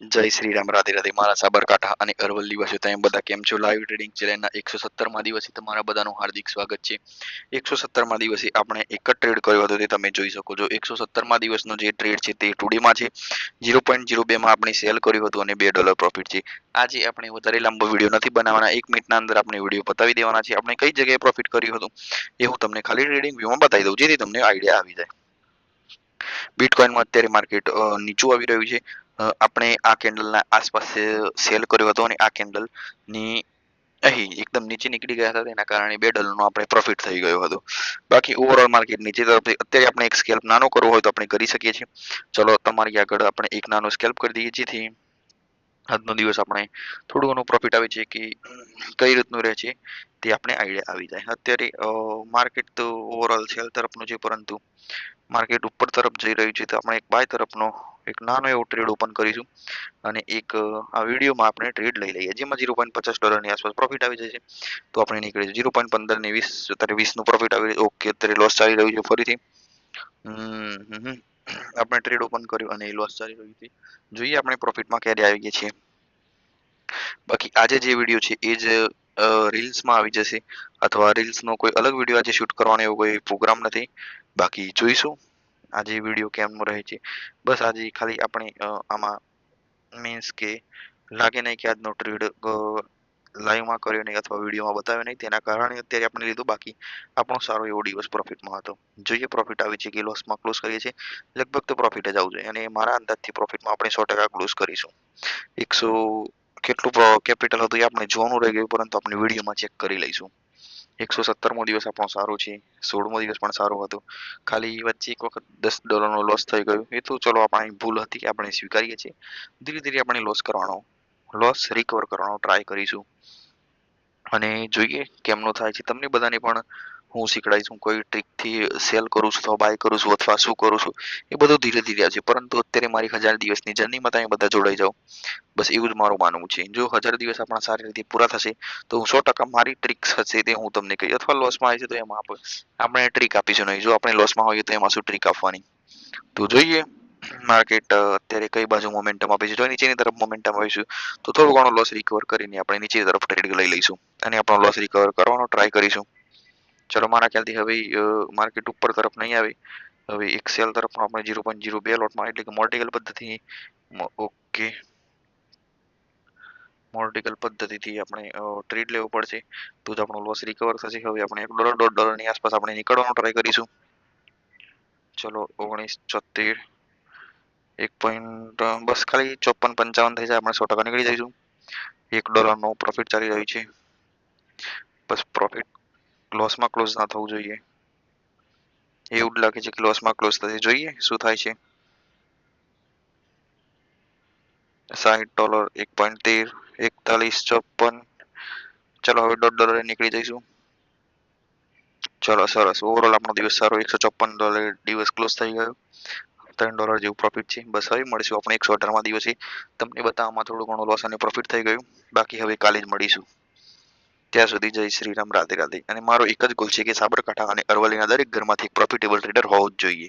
જય શ્રી રામ, રાધે રાધે મારા સાબરકાંઠા અને અરવલ્લી વાસીઓ. તમે બધા કેમ છો? લાઈવ ટ્રેડિંગ ચેનલના 117માં દિવસે તમારા બધાનું હાર્દિક સ્વાગત છે. 117માં દિવસે આપણે એક જ ટ્રેડ કર્યો હતો તે તમે જોઈ શકો છો. 117માં દિવસનો જે ટ્રેડ છે તે ટુડેમાં છે. 0.02માં આપણે સેલ કર્યું હતું અને $2 પ્રોફિટ છે. આજે આપણે વધારે લાંબો વિડીયો નથી બનાવવાના, 1 મિનિટના અંદર આપણે વિડીયો પતાવી દેવાના છે. આપણે કઈ જગ્યાએ પ્રોફિટ કર્યું હતું એ હું તમને ખાલી ટ્રેડિંગ વ્યૂમાં બતાવી દઉં જેથી તમને આઈડિયા આવી જાય. બિટકોઇનમાં અત્યારે માર્કેટ નીચું આવી રહ્યું છે. આપણે આ કેન્ડલના આસપાસ સેલ કર્યો હતો અને આ કેન્ડલની અહીં એકદમ નીચે નીકળી ગયા હતા, તેના કારણે $2નો આપણે પ્રોફિટ થઈ ગયો હતો. બાકી ઓવરઓલ માર્કેટ નીચે તરફ અત્યારે આપણે એક સ્કેલ્પ નાનો કરવો હોય તો આપણે કરી શકીએ છીએ. ચલો તમારી આગળ આપણે એક નાનો સ્કેલ્પ કરી દઈએ જેથી આજનો દિવસ આપણે થોડું ઘણું પ્રોફિટ આવે છે કે કઈ રીતનું રહે છે તે આપણે આઈડિયા આવી જાય. અત્યારે માર્કેટ તો ઓવરઓલ સેલ તરફનું છે, પરંતુ માર્કેટ ઉપર તરફ જઈ રહ્યું છે તો આપણે એક બાય તરફનો એક નાનો એવો ટ્રેડ ઓપન કરીશું અને એક આ વિડીયોમાં આપણે ટ્રેડ લઈ લઈએ જેમાં $0.50ની આસપાસ પ્રોફિટ આવી જશે તો આપણે નીકળી 0.15 ને 20 અત્યારે 20નું પ્રોફિટ આવી. ઓકે, અત્યારે લોસ ચાલી રહ્યું છે ફરીથી. આપણે ટ્રેડ ઓપન કર્યું અને લોસ ચાલી રહ્યું છે. જોઈએ આપણે પ્રોફિટમાં ક્યારે આવી ગયા છીએ. બાકી આજે જે વિડીયો છે એ જ રીલ્સમાં આવી જશે અથવા રીલ્સનો કોઈ અલગ વિડીયો આજે શૂટ કરવાનો એવો કોઈ પ્રોગ્રામ નથી. બાકી જોઈશું આજે વિડીયો કેમનો રહે છે. બસ આજે ખાલી આપણે આમાં મીન્સ કે લાગે નહીં કે આજનો ટ્રેડ લાઈવમાં કર્યો નહીં અથવા વિડીયોમાં બતાવ્યો નહીં, તેના કારણે અત્યારે આપણે લીધું. બાકી આપણો સારો એવો દિવસ પ્રોફિટમાં હતો. જોઈએ પ્રોફિટ આવે છે કે લોસમાં ક્લોઝ કરીએ છીએ. લગભગ તો પ્રોફિટ જ આવવું જોઈએ અને મારા અંદાજથી પ્રોફિટમાં આપણે 100% ક્લોઝ કરીશું. 100 કેટલું કેપિટલ હતું એ આપણે જોવાનું રહી ગયું, પરંતુ આપણે વિડીયોમાં ચેક કરી લઈશું. 117મો દિવસ આપણો સારો છે. 16મો દિવસ પણ સારો હતો. ખાલી વચ્ચે એક વખત $10નો લોસ થઈ ગયો, એ તો ચલો આપણી ભૂલ હતી, આપણે સ્વીકારીએ છીએ. ધીરે ધીરે આપણે લોસ રિકવર કરવાનો ટ્રાય કરીશું અને જોઈએ કેમનો થાય છે. તમને બધાને પણ હું શીખડાઈશ. હું કોઈ ટ્રીકથી સેલ કરું છું અથવા બાય કરું છું અથવા શું કરું છું એ બધું ધીરે ધીરે આવશે, પરંતુ અત્યારે મારી 1000 દિવસની જર્નીમાં તમે બધા જોડાઈ જાઓ. બસ એવું જ મારું માનવું છે. જો 1000 દિવસ આપણા સારી રીતે પૂરા થશે તો હું 100% મારી ટ્રિક્સ હશે તે હું તમને કહીશ, અથવા લોસમાં આવી છે તો એમાં આપણે ટ્રીક આપીશું નહીં. જો આપણે લોસમાં હોઈએ તો એમાં શું ટ્રીક આપવાની. તો જોઈએ માર્કેટ અત્યારે કઈ બાજુ મોમેન્ટમ આપે છે. જો નીચેની તરફ મોમેન્ટમ આવીશું તો થોડું ઘણો લોસ રિકવર કરીને આપણે નીચેની તરફ ટ્રેડ લઈ લઈશું અને આપણો લોસ રિકવર કરવાનો ટ્રાય કરીશું. ચલો મારા ખ્યાલથી હવે માર્કેટ ઉપર તરફ નહીં આવે. હવે એક સેલ તરફ આપણે 0.02 લોટમાં એટલે કે મોર્ટિકલ પદ્ધતિ. ઓકે, મોર્ટિકલ પદ્ધતિથી આપણે ટ્રેડ લેવો પડશે તો જ આપણો લોસ રિકવર થશે. હવે આપણે $1 $1.5ની આસપાસ આપણે નીકળવાનો ટ્રાય કરીશું. ચલો 19.76 1 પોઈન્ટ બસ ખાલી 54-55 થઈ જાય આપણે 100% નીકળી જઈશું. $1નો પ્રોફિટ ચાલી રહ્યું છે. બસ પ્રોફિટ લોસમાં ક્લોઝ ના થવું જોઈએ. એવું જ લાગે છે કે લોસમાં ક્લોઝ થશે. જોઈએ શું થાય છે. $60 1.13 41.54. ચલો હવે $1.5 નીકળી જઈશું. ચલો સરસ, ઓવરઓલ આપણો દિવસ સારો. $154 દિવસ ક્લોઝ થઈ ગયો. $3 જેવું પ્રોફિટ છે. બસ હવે મળીશું આપણે 118માં દિવસે. તમને બતાવવામાં થોડું ઘણું લોસ અને પ્રોફિટ થઈ ગયું. બાકી હવે કાલે જ મળીશું. ત્યાં સુધી જય શ્રી રામ, રાધે રાધે. અને મારો એક જ ગોલ છે કે સાબરકાંઠા અને અરવલ્લીના દરેક ઘરમાંથી એક પ્રોફિટેબલ ટ્રેડર હોવો જ જોઈએ.